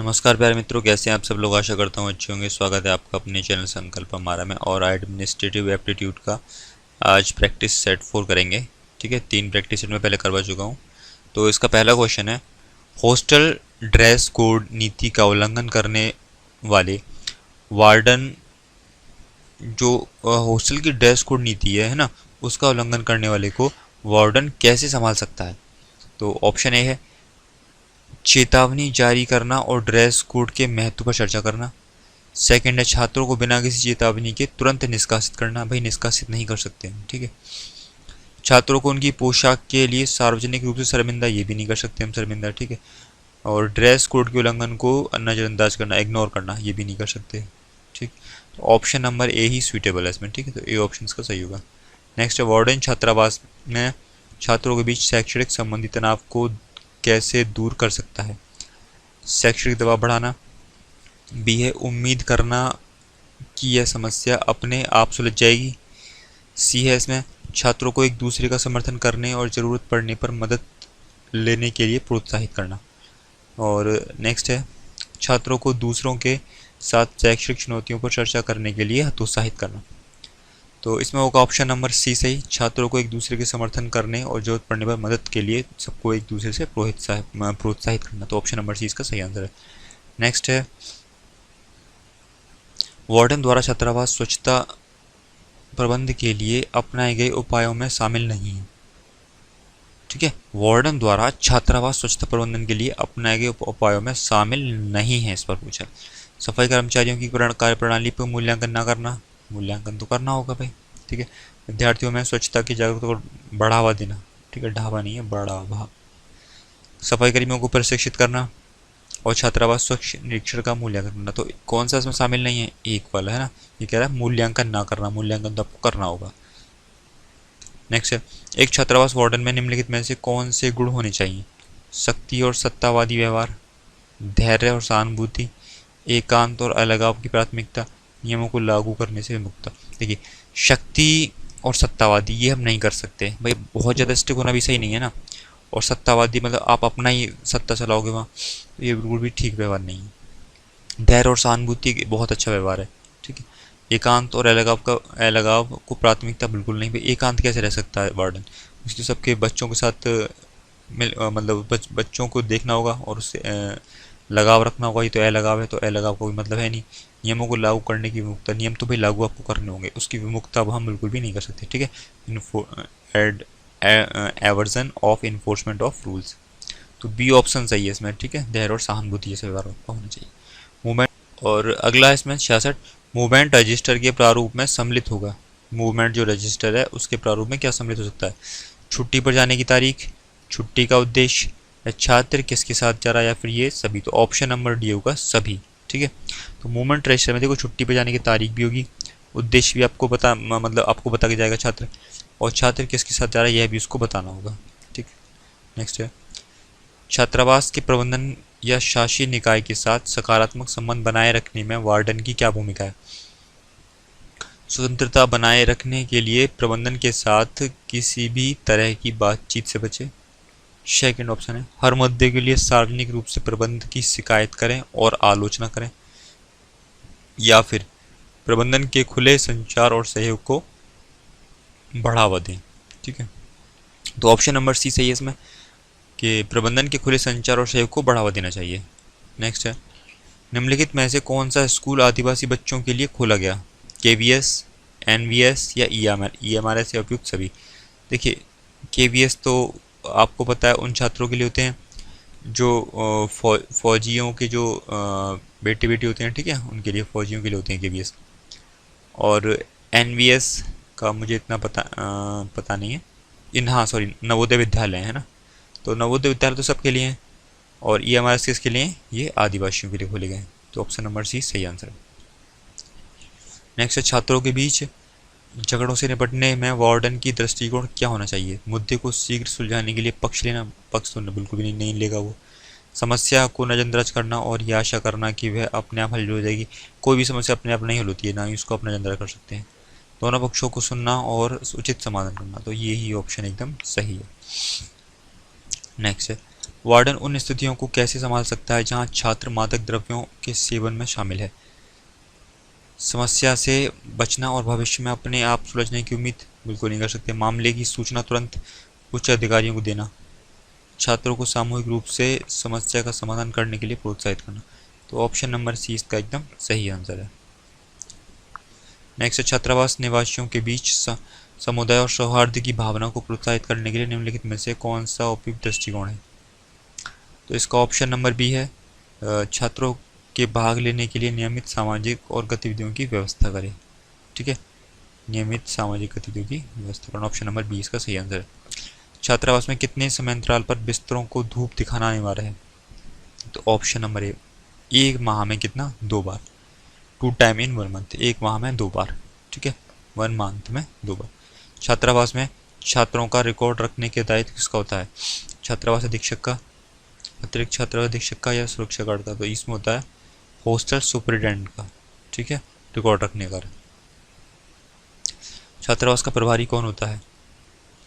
नमस्कार प्यारे मित्रों, कैसे हैं आप सब लोग। आशा करता हूँ अच्छे होंगे। स्वागत है आपका अपने चैनल संकल्प हमारा में। और एडमिनिस्ट्रेटिव एप्टीट्यूड का आज प्रैक्टिस सेट 4 करेंगे। ठीक है, 3 प्रैक्टिस सेट में पहले करवा चुका हूँ। तो इसका पहला क्वेश्चन है, हॉस्टल ड्रेस कोड नीति का उल्लंघन करने वाले वार्डन, जो हॉस्टल की ड्रेस कोड नीति है ना, उसका उल्लंघन करने वाले को वार्डन कैसे संभाल सकता है। तो ऑप्शन ए है चेतावनी जारी करना और ड्रेस कोड के महत्व पर चर्चा करना। सेकंड है छात्रों को बिना किसी चेतावनी के तुरंत निष्कासित करना। भाई निष्कासित नहीं कर सकते हम, ठीक है। छात्रों को उनकी पोशाक के लिए सार्वजनिक रूप से शर्मिंदा, ये भी नहीं कर सकते हम शर्मिंदा, ठीक है। और ड्रेस कोड के उल्लंघन को नज़रअंदाज करना, इग्नोर करना, ये भी नहीं कर सकते, ठीक। तो option number A he suitable है इसमें, ठीक है। तो ए ऑप्शन का सही होगा। नेक्स्ट है वार्डन छात्रावास में छात्रों के बीच शैक्षणिक संबंधी तनाव को कैसे दूर कर सकता है। शैक्षणिक दबाव बढ़ाना। बी है उम्मीद करना कि यह समस्या अपने आप सुलझ जाएगी। सी है इसमें छात्रों को एक दूसरे का समर्थन करने और ज़रूरत पड़ने पर मदद लेने के लिए प्रोत्साहित करना। और नेक्स्ट है छात्रों को दूसरों के साथ शैक्षणिक चुनौतियों पर चर्चा करने के लिए हतोत्साहित करना। तो इसमें होगा ऑप्शन नंबर सी सही, छात्रों को एक दूसरे के समर्थन करने और जरूरत पड़ने पर मदद के लिए सबको एक दूसरे से प्रोत्साहित करना। तो ऑप्शन नंबर सी इसका सही आंसर है। नेक्स्ट है वार्डन द्वारा छात्रावास स्वच्छता प्रबंध के लिए अपनाए गए उपायों में शामिल नहीं है, ठीक है। वार्डन द्वारा छात्रावास स्वच्छता प्रबंधन के लिए अपनाए गए उपायों में शामिल नहीं है, इस पर पूछा। सफाई कर्मचारियों की कार्यप्रणाली पर मूल्यांकन न करना। मूल्यांकन तो करना होगा भाई, ठीक है। विद्यार्थियों में स्वच्छता की जागरूकता को बढ़ावा देना, ठीक है, ढाबा नहीं है, बढ़ावा। सफाई कर्मियों को प्रशिक्षित करना और छात्रावास स्वच्छ निरीक्षण का मूल्यांकन करना। तो कौन सा इसमें शामिल नहीं है, एक वाला है ना, ये कह रहा है मूल्यांकन ना करना। मूल्यांकन तो आपको करना होगा। नेक्स्ट है एक छात्रावास वार्डन में निम्नलिखित में से कौन से गुण होने चाहिए। शक्ति और सत्तावादी व्यवहार, धैर्य और सहानुभूति, एकांत और अलगाव की प्राथमिकता, नियमों को लागू करने से विमुक्ता। देखिए शक्ति और सत्तावादी ये हम नहीं कर सकते भाई, बहुत ज़्यादा स्ट्रिक्ट होना भी सही नहीं है ना। और सत्तावादी मतलब आप अपना ही सत्ता चलाओगे वहाँ, तो ये बिल्कुल भी ठीक व्यवहार नहीं है। धैर्य और सहानुभूति बहुत अच्छा व्यवहार है, ठीक है। एकांत और अलगाव को प्राथमिकता बिल्कुल नहीं भाई। एकांत कैसे रह सकता है वार्डन, उसके सबके बच्चों के साथ मतलब बच्चों को देखना होगा और उससे लगाव रखना होगा। ये तो अलगाव है, तो अलगाव का कोई मतलब है नहीं। नियमों को लागू करने की विमुक्ता, नियम तो भाई लागू आपको करने होंगे, उसकी विमुक्ता अब हम बिल्कुल भी नहीं कर सकते, ठीक है। Aversion of enforcement of rules. तो बी ऑप्शन सही है इसमें, ठीक है। धैर्य और सहानुभूति जैसे व्यवहार होना चाहिए। मूवमेंट, और अगला इसमें 66 मूवमेंट रजिस्टर के प्रारूप में सम्मिलित होगा। मूवमेंट जो रजिस्टर है उसके प्रारूप में क्या सम्मिलित हो सकता है। छुट्टी पर जाने की तारीख, छुट्टी का उद्देश्य, या छात्र किसके साथ जा रहा है, या फिर ये सभी। तो ऑप्शन नंबर डी होगा सभी, ठीक है। तो मूवमेंट रजिस्टर में देखो छुट्टी पर जाने की तारीख भी होगी, उद्देश्य भी आपको मतलब आपको बता के जाएगा छात्र, और छात्र किसके साथ जा रहा है यह भी उसको बताना होगा, ठीक। नेक्स्ट है छात्रावास के प्रबंधन या शासी निकाय के साथ सकारात्मक संबंध बनाए रखने में वार्डन की क्या भूमिका है। स्वतंत्रता बनाए रखने के लिए प्रबंधन के साथ किसी भी तरह की बातचीत से बचे। सेकंड ऑप्शन है हर मुद्दे के लिए सार्वजनिक रूप से प्रबंधन की शिकायत करें और आलोचना करें। या फिर प्रबंधन के खुले संचार और सहयोग को बढ़ावा दें, ठीक है। तो ऑप्शन नंबर सी सही है इसमें, कि प्रबंधन के खुले संचार और सहयोग को बढ़ावा देना चाहिए। नेक्स्ट है निम्नलिखित में से कौन सा स्कूल आदिवासी बच्चों के लिए खोला गया। केवीएस, एनवीएस या ईएमआरएस या उपयुक्त सभी। देखिए केवीएस तो आपको पता है उन छात्रों के लिए होते हैं जो फौजियों के जो बेटे बेटी होते हैं, ठीक है, उनके लिए, फौजियों के लिए होते हैं केवीएस। और एनवीएस का मुझे इतना पता नहीं है। हाँ सॉरी, नवोदय विद्यालय है ना, तो नवोदय विद्यालय तो सबके लिए हैं। और ईएमआरएस किसके लिए, ये आदिवासियों के लिए खोले गए हैं। तो ऑप्शन नंबर सी सही आंसर है। नेक्स्ट है छात्रों के बीच झगड़ों से निपटने में वार्डन की दृष्टिकोण क्या होना चाहिए। मुद्दे को शीघ्र सुलझाने के लिए पक्ष लेना, पक्ष तो बिल्कुल भी नहीं लेगा वो। समस्या को नजरअंदाज करना और यह आशा करना कि वह अपने आप हल हो जाएगी। कोई भी समस्या अपने आप नहीं हल होती है, ना ही उसको अपना नजरअंदाज कर सकते हैं। दोनों पक्षों को सुनना और उचित समाधान करना, तो ये ही ऑप्शन एकदम सही है। नेक्स्ट है वार्डन उन स्थितियों को कैसे संभाल सकता है जहां छात्र मादक द्रव्यों के सेवन में शामिल है? समस्या से बचना और भविष्य में अपने आप सुलझने की उम्मीद बिल्कुल नहीं कर सकते। मामले की सूचना तुरंत उच्च अधिकारियों को देना। छात्रों को सामूहिक रूप से समस्या का समाधान करने के लिए प्रोत्साहित करना। तो ऑप्शन नंबर सी इसका एकदम सही आंसर है। नेक्स्ट, छात्रावास निवासियों के बीच समुदाय और सौहार्द की भावना को प्रोत्साहित करने के लिए निम्नलिखित में से कौन सा उपयुक्त दृष्टिकोण है? तो इसका ऑप्शन नंबर बी है, छात्रों के भाग लेने के लिए नियमित सामाजिक और गतिविधियों की व्यवस्था करें। ठीक है, नियमित सामाजिक गतिविधियों की व्यवस्था करना। ऑप्शन नंबर बी इसका सही आंसर है। छात्रावास में कितने समयांतराल पर बिस्तरों को धूप दिखाना अनिवार्य है? तो ऑप्शन नंबर ए, एक माह में कितना? 2 बार। 2 टाइम इन 1 मंथ, एक माह में 2 बार। ठीक है, 1 मंथ में 2 बार। छात्रावास में छात्रों का रिकॉर्ड रखने के दायित्व किसका होता है? छात्रावास अधीक्षक का, अतिरिक्त छात्रावास अधीक्षक का या सुरक्षा गार्ड का? तो इसमें होता है हॉस्टल सुपरिटेंडेंट का। ठीक है, रिकॉर्ड रखने का। छात्रावास का प्रभारी कौन होता है?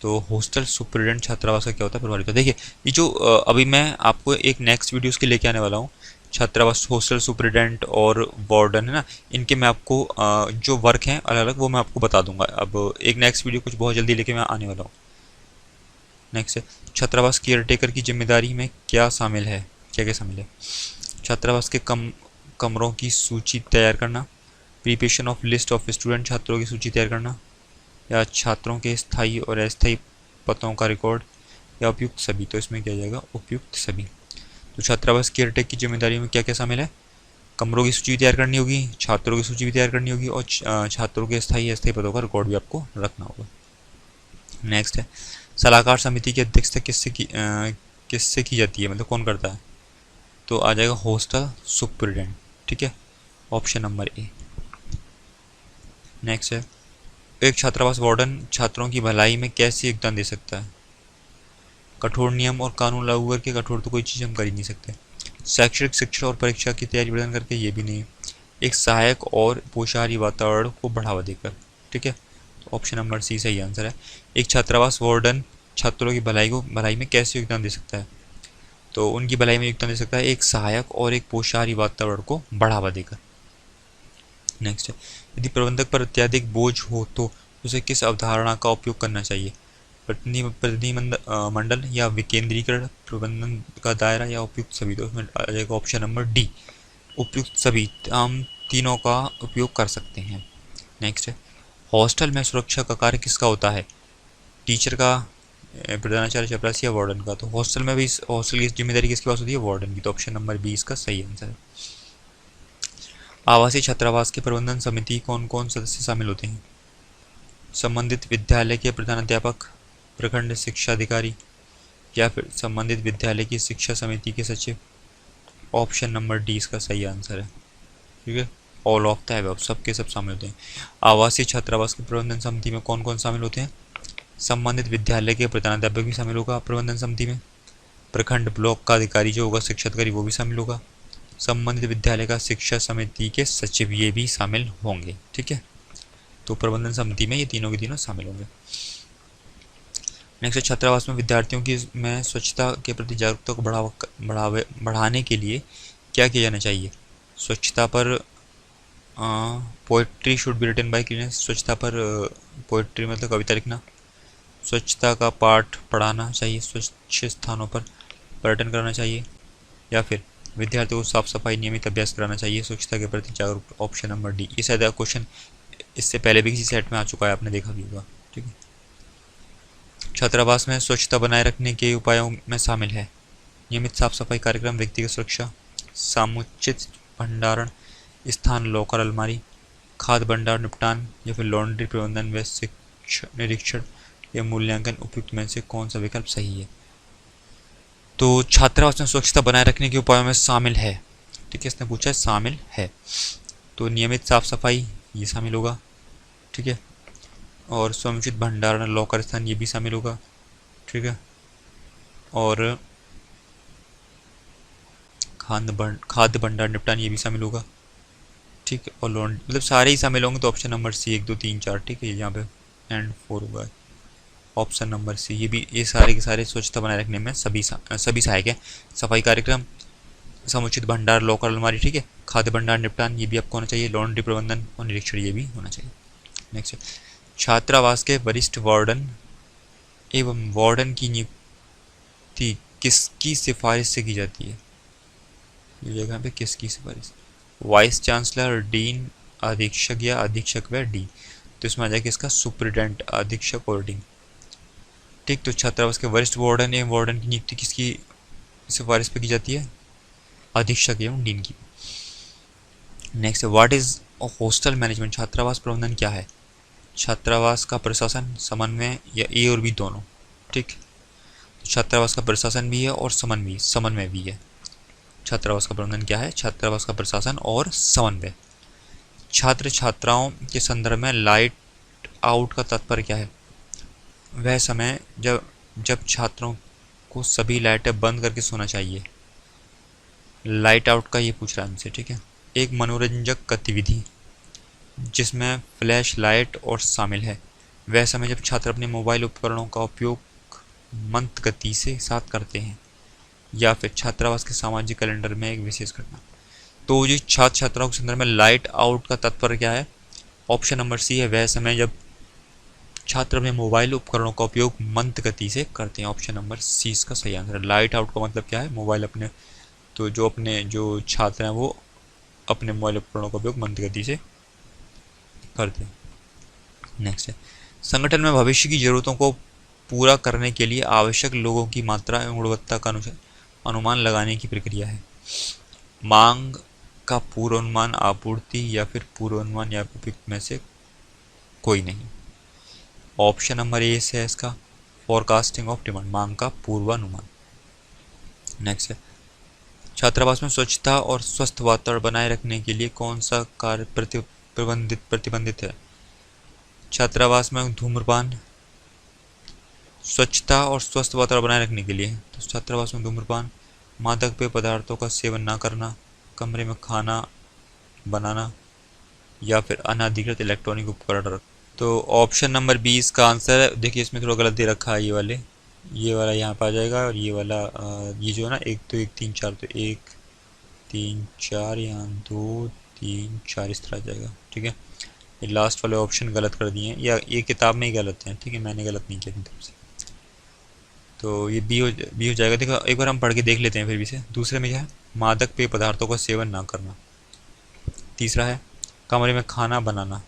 तो हॉस्टल सुपरिटेंडेंट छात्रावास का क्या होता है? प्रभारी होता है। देखिए, ये जो अभी मैं आपको एक नेक्स्ट वीडियोस के लेके आने वाला हूँ, छात्रावास हॉस्टल सुपरिटेंडेंट और वार्डन है ना, इनके मैं आपको जो वर्क हैं अलग अलग वो मैं आपको बता दूंगा। अब एक नेक्स्ट वीडियो कुछ बहुत जल्दी लेके मैं आने वाला हूँ। नेक्स्ट है, छात्रावास केयरटेकर की जिम्मेदारी में क्या शामिल है? क्या क्या शामिल है? छात्रावास के कमरों की सूची तैयार करना, preparation of list of student, छात्रों की सूची तैयार करना, या छात्रों के स्थायी और अस्थायी पतों का रिकॉर्ड, या उपयुक्त सभी? तो इसमें क्या जाएगा? उपयुक्त सभी। तो छात्रावास केयरटेक की जिम्मेदारी में क्या क्या शामिल है? कमरों की सूची भी तैयार करनी होगी, छात्रों की सूची भी तैयार करनी होगी, और छात्रों के स्थायी अस्थायी पदों का रिकॉर्ड भी आपको रखना होगा। नेक्स्ट है, सलाहकार समिति की अध्यक्षता किससे की जाती है? मतलब कौन करता है? तो आ जाएगा हॉस्टल सुपरिटेंडेंट। ठीक है, ऑप्शन नंबर ए। नेक्स्ट है, एक छात्रावास वार्डन छात्रों की भलाई में कैसे योगदान दे सकता है? कठोर नियम और कानून लागू करके? कठोर तो कोई चीज़ हम कर ही नहीं सकते। शैक्षणिक शिक्षा और परीक्षा की तैयारी प्रदान करके? ये भी नहीं। एक सहायक और पोषाहारी वातावरण को बढ़ावा देकर? ठीक है, तो ऑप्शन नंबर सी सही आंसर है। एक छात्रावास वार्डन छात्रों की भलाई में कैसे योगदान दे सकता है? तो उनकी भलाई में योगदान दे सकता है एक सहायक और एक पोषाहारी वातावरण को बढ़ावा देकर। नेक्स्ट है, यदि प्रबंधक पर अत्यधिक बोझ हो तो उसे किस अवधारणा का उपयोग करना चाहिए? प्रतिनिधिमंडल या विकेंद्रीकरण, प्रबंधन का दायरा, या उपयुक्त सभी? तो उसमें आ जाएगा ऑप्शन नंबर डी, उपयुक्त सभी। हम तीनों का उपयोग कर सकते हैं। नेक्स्ट है, हॉस्टल में सुरक्षा का कार्य किसका होता है? टीचर का, प्रधानाचार्य, चपरासी, या वार्डन का? तो हॉस्टल में भी हॉस्टल की जिम्मेदारी किसके पास होती है? वार्डन की। तो ऑप्शन नंबर बी इसका सही आंसर है। आवासीय छात्रावास के प्रबंधन समिति कौन कौन सदस्य शामिल होते हैं? संबंधित विद्यालय के प्रधानाध्यापक, प्रखंड शिक्षा अधिकारी, या फिर संबंधित विद्यालय की शिक्षा समिति के सचिव? ऑप्शन नंबर डी इसका सही आंसर है। ठीक है, ऑल ऑफ द अबव, सब के सब शामिल होते हैं। आवासीय छात्रावास के प्रबंधन समिति में कौन कौन शामिल होते हैं? संबंधित विद्यालय के प्रधानाध्यापक भी शामिल होगा प्रबंधन समिति में, प्रखंड ब्लॉक का अधिकारी जो होगा शिक्षा अधिकारी वो भी शामिल होगा, संबंधित विद्यालय का शिक्षा समिति के सचिव ये भी शामिल होंगे। ठीक है, तो प्रबंधन समिति में ये तीनों के तीनों शामिल होंगे। नेक्स्ट, छात्रावास में विद्यार्थियों की में स्वच्छता के प्रति जागरूकता को बढ़ाने के लिए क्या किया जाना चाहिए? स्वच्छता पर poetry should be written by cleaners, स्वच्छता पर पोएट्री मतलब कविता लिखना, स्वच्छता का पाठ पढ़ाना चाहिए, स्वच्छ स्थानों पर पर्यटन करना चाहिए, या फिर विद्यार्थियों को साफ सफाई नियमित अभ्यास कराना चाहिए स्वच्छता के प्रति जागरूक? Option number D. ये शायद क्वेश्चन इससे पहले भी किसी सेट में आ चुका है, आपने देखा भी होगा। ठीक है, छात्रावास में स्वच्छता बनाए रखने के उपायों में शामिल है नियमित साफ सफाई कार्यक्रम, व्यक्तिगत सुरक्षा, समुचित भंडारण स्थान, लॉकर, अलमारी, खाद्य भंडार निपटान, या फिर लॉन्ड्री प्रबंधन व निरीक्षण या मूल्यांकन? उपयुक्त में से कौन सा विकल्प सही है? तो छात्रावास में स्वच्छता बनाए रखने के उपायों में शामिल है। ठीक है, इसने पूछा है शामिल है, तो नियमित साफ सफाई ये शामिल होगा। ठीक है, और समुचित भंडारण, लॉकर स्थान ये भी शामिल होगा। ठीक है, और खाद्य भंडार निपटान ये भी शामिल होगा। ठीक है, और मतलब सारे ही शामिल होंगे। तो ऑप्शन नंबर सी 1 2 3 4, ठीक है, यहाँ पे एंड 4 होगा। ऑप्शन नंबर सी, ये सारे के सारे स्वच्छता बनाए रखने में सभी सहायक है। सफाई कार्यक्रम, समुचित भंडार, लॉकर, अलमारी, ठीक है, खाद्य भंडार निपटान, ये भी आपको होना चाहिए। लॉन्ड्री प्रबंधन और निरीक्षण, ये भी होना चाहिए। नेक्स्ट, छात्रावास के वरिष्ठ वार्डन एवं वार्डन की नियुक्ति किसकी सिफारिश से की जाती है? ये जगह पे किसकी सिफारिश? वाइस चांसलर, डीन, अधीक्षक या अधीक्षक व डी। तो इसमें आ जाएगा इसका सुप्रिटेंडेंट, अधीक्षक और डीन। ठीक, तो छात्रावास के वरिष्ठ वार्डन एवं वार्डन की नियुक्ति किसकी सिफारिश पे की जाती है? अधीक्षक एवं डीन की। Next, what is hostel management? छात्रावास प्रबंधन क्या है? छात्रावास का प्रशासन, समन्वय या ए और बी दोनों? ठीक, तो छात्रावास का प्रशासन भी है और समन्वय भी है। छात्रावास का प्रबंधन क्या है? छात्रावास का प्रशासन और समन्वय। छात्र छात्राओं के संदर्भ में लाइट आउट का तात्पर्य क्या है? वह समय जब छात्रों को सभी लाइटें बंद करके सोना चाहिए। लाइट आउट का ये पूछ रहा है हमसे, ठीक है। एक मनोरंजक गतिविधि जिसमें फ्लैश लाइट और शामिल है, वह समय जब छात्र अपने मोबाइल उपकरणों का उपयोग मंद गति से साथ करते हैं। या फिर छात्रावास के सामाजिक कैलेंडर में एक विशेष घटना। तो जो छात्र छात्राओं के संदर्भ में लाइट आउट का तात्पर्य क्या है? ऑप्शन नंबर सी है, वह समय जब छात्र अपने मोबाइल उपकरणों का उपयोग मंद गति से करते हैं। ऑप्शन नंबर सी इसका सही आंसर है। लाइट आउट का मतलब क्या है? मोबाइल अपने, तो जो छात्र हैं वो अपने मोबाइल उपकरणों का उपयोग मंद गति से करते हैं। नेक्स्ट है, संगठन में भविष्य की जरूरतों को पूरा करने के लिए आवश्यक लोगों की मात्रा एवं गुणवत्ता का अनुमान लगाने की प्रक्रिया है। मांग का पूर्वानुमान, आपूर्ति या फिर पूर्वानुमान या उपयुक्त में से कोई नहीं। ऑप्शन नंबर ए है इसका फोरकास्टिंग ऑफ डिमांड, मांग का पूर्वानुमान। नेक्स्ट है, छात्रावास में स्वच्छता और स्वस्थ वातावरण बनाए रखने के लिए कौन सा कार्य प्रतिबंधित है? छात्रावास में धूम्रपान, स्वच्छता और स्वस्थ वातावरण बनाए रखने के लिए तो छात्रावास में धूम्रपान, मादक पेय पदार्थों का सेवन न करना, कमरे में खाना बनाना या फिर अनाधिकृत इलेक्ट्रॉनिक उपकरण रख। तो ऑप्शन नंबर 20 का आंसर है। देखिए इसमें थोड़ा गलत दे रखा है, ये वाला यहाँ पे आ जाएगा और ये वाला ये जो है ना 1 2 1 3 4, तो 1 3 4 यहाँ 2 3 4 इस तरह आ जाएगा, ठीक है। ये लास्ट वाले ऑप्शन गलत कर दिए हैं, या ये किताब में ही गलत हैं, ठीक है, मैंने गलत नहीं किया अपनी तरफ से। तो ये बी हो जाएगा। देखो एक बार हम पढ़ के देख लेते हैं फिर भी से। दूसरे में क्या है? मादक पेय पदार्थों का सेवन ना करना। तीसरा है कमरे में खाना बनाना।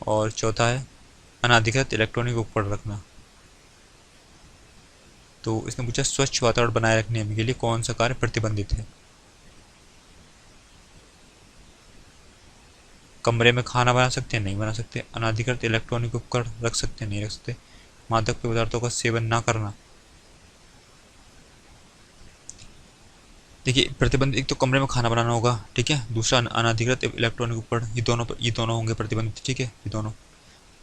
और चौथा है अनाधिकृत इलेक्ट्रॉनिक उपकरण रखना। तो इसने पूछा स्वच्छ वातावरण बनाए रखने के लिए कौन सा कार्य प्रतिबंधित है? कमरे में खाना बना सकते हैं? नहीं बना सकते। अनाधिकृत इलेक्ट्रॉनिक उपकरण रख सकते हैं? नहीं रख सकते। मादक पेय पदार्थों का सेवन ना करना। देखिए प्रतिबंध, एक तो कमरे में खाना बनाना होगा, ठीक है, दूसरा अनाधिकृत इलेक्ट्रॉनिक उपकरण, ये दोनों होंगे प्रतिबंधित, ठीक है, ये दोनों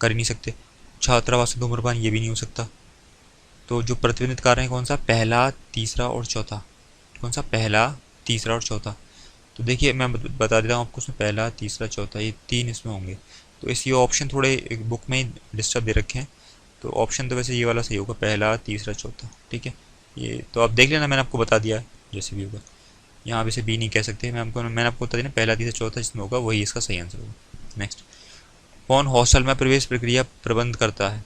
कर ही नहीं सकते। छात्रावास में धूम्रपान, ये भी नहीं हो सकता। तो जो प्रतिबंधित कार्य है कौन सा? पहला, तीसरा और चौथा। कौन सा? पहला, तीसरा और चौथा। तो देखिए मैं बता देता हूँ आपको, उसमें पहला, तीसरा, चौथा, ये 3 इसमें होंगे। तो इस ये ऑप्शन थोड़े एक बुक में ही डिस्टर्ब दे रखे हैं। तो ऑप्शन तो वैसे ये वाला सही होगा, पहला, तीसरा, चौथा, ठीक है। ये तो आप देख लेना, मैंने आपको बता दिया है जैसे भी होगा। यहाँ पे से बी नहीं कह सकते, मैंने आपको बता दिया, पहला, तीसरा, चौथा जिसमें होगा वही इसका सही आंसर होगा। नेक्स्ट, कौन हॉस्टल में प्रवेश प्रक्रिया प्रबंध करता है?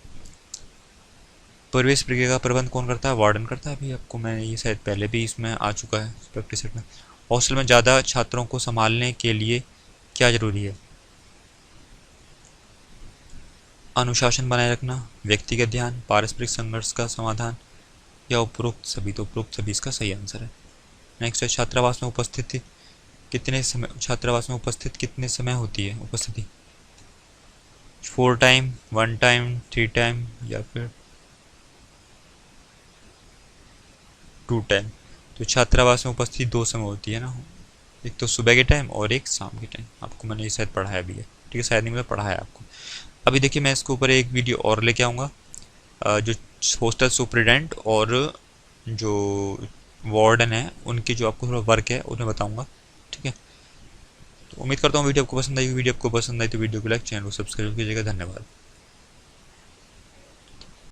प्रवेश प्रक्रिया का प्रबंध कौन करता है? वार्डन करता है। अभी आपको मैं ये शायद पहले भी इसमें आ चुका है प्रैक्टिस सेट में। हॉस्टल में ज़्यादा छात्रों को संभालने के लिए क्या जरूरी है? अनुशासन बनाए रखना, व्यक्तिगत ध्यान, पारस्परिक संघर्ष का समाधान या उपरोक्त सभी। तो उपरोक्त सभी इसका सही आंसर है। नेक्स्ट है छात्रावास में उपस्थिति कितने समय होती है उपस्थिति? 4 टाइम, 1 टाइम, 3 टाइम या फिर 2 टाइम। तो छात्रावास में उपस्थिति 2 समय होती है ना, एक तो सुबह के टाइम और एक शाम के टाइम। आपको मैंने ये शायद पढ़ाया भी है, ठीक है, शायद नहीं मतलब पढ़ाया आपको। अभी देखिए मैं इसके ऊपर एक वीडियो और लेके आऊँगा, जो हॉस्टल सुपरिटेंडेंट और जो वार्डन है उनकी जो आपको थोड़ा वर्क है उन्हें बताऊंगा, ठीक है। तो उम्मीद करता हूँ वीडियो आपको पसंद आई। वीडियो आपको पसंद आई तो वीडियो को लाइक, चैनल को सब्सक्राइब कीजिएगा। धन्यवाद।